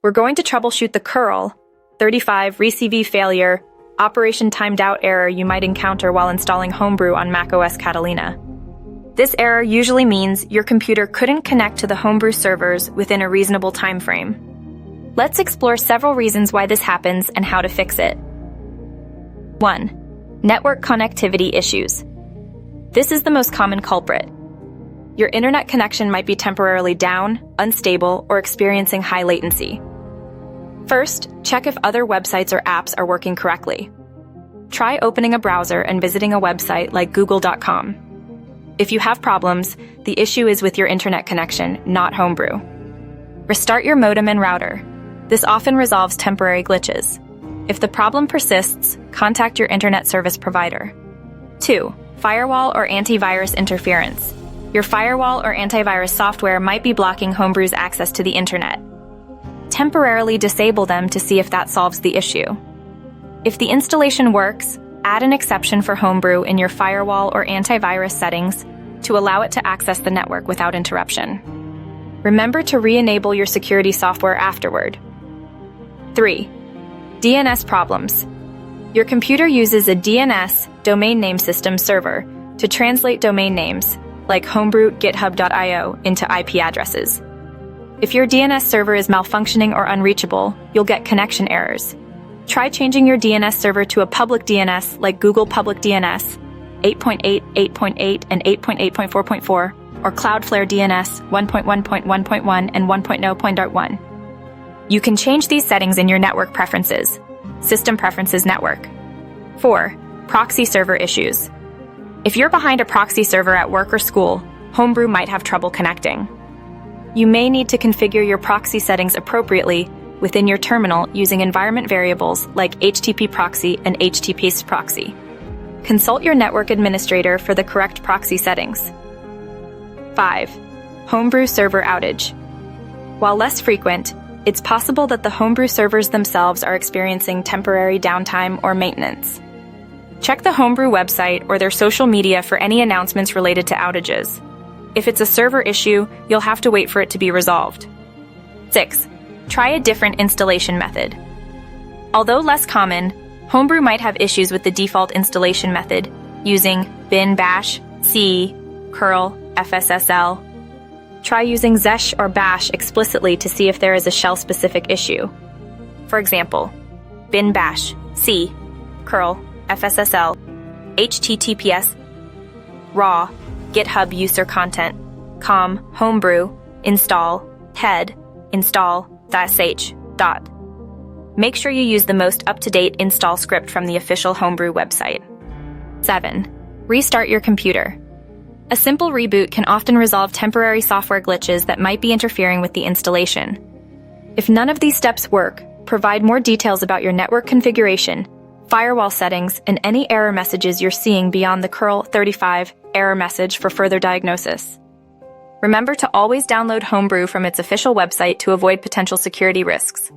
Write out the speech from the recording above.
We're going to troubleshoot the curl 35 Recv failure, operation timed out error you might encounter while installing Homebrew on macOS Catalina. This error usually means your computer couldn't connect to the Homebrew servers within a reasonable time frame. Let's explore several reasons why this happens and how to fix it. 1. Network connectivity issues. This is the most common culprit. Your internet connection might be temporarily down, unstable, or experiencing high latency. First, check if other websites or apps are working correctly. Try opening a browser and visiting a website like google.com. If you have problems, the issue is with your internet connection, not Homebrew. Restart your modem and router. This often resolves temporary glitches. If the problem persists, contact your internet service provider. 2. Firewall or antivirus interference. Your firewall or antivirus software might be blocking Homebrew's access to the internet. Temporarily disable them to see if that solves the issue. If the installation works, add an exception for Homebrew in your firewall or antivirus settings to allow it to access the network without interruption. Remember to re-enable your security software afterward. 3. DNS problems. Your computer uses a DNS, domain name system server, to translate domain names, like homebrew, github.io, into IP addresses. If your DNS server is malfunctioning or unreachable, you'll get connection errors. Try changing your DNS server to a public DNS like Google Public DNS 8.8, 8.8, and 8.8.4.4, or Cloudflare DNS 1.1.1.1 and 1.0.1. You can change these settings in your network preferences. System Preferences Network. 4. Proxy server issues. If you're behind a proxy server at work or school, Homebrew might have trouble connecting. You may need to configure your proxy settings appropriately within your terminal using environment variables like HTTP proxy and HTTP proxy. Consult your network administrator for the correct proxy settings. 5. Homebrew server outage. While less frequent, it's possible that the Homebrew servers themselves are experiencing temporary downtime or maintenance. Check the Homebrew website or their social media for any announcements related to outages. If it's a server issue, you'll have to wait for it to be resolved. 6. Try a different installation method. Although less common, Homebrew might have issues with the default installation method using bin bash, c, curl, fssl. Try using zesh or bash explicitly to see if there is a shell-specific issue. For example, bin bash, c, curl, fssl, https, raw, GitHub user content, com, homebrew, install, head, install, sh, dot. Make sure you use the most up-to-date install script from the official Homebrew website. 7. Restart your computer. A simple reboot can often resolve temporary software glitches that might be interfering with the installation. If none of these steps work, provide more details about your network configuration, firewall settings, and any error messages you're seeing beyond the curl 35 error message for further diagnosis. Remember to always download Homebrew from its official website to avoid potential security risks.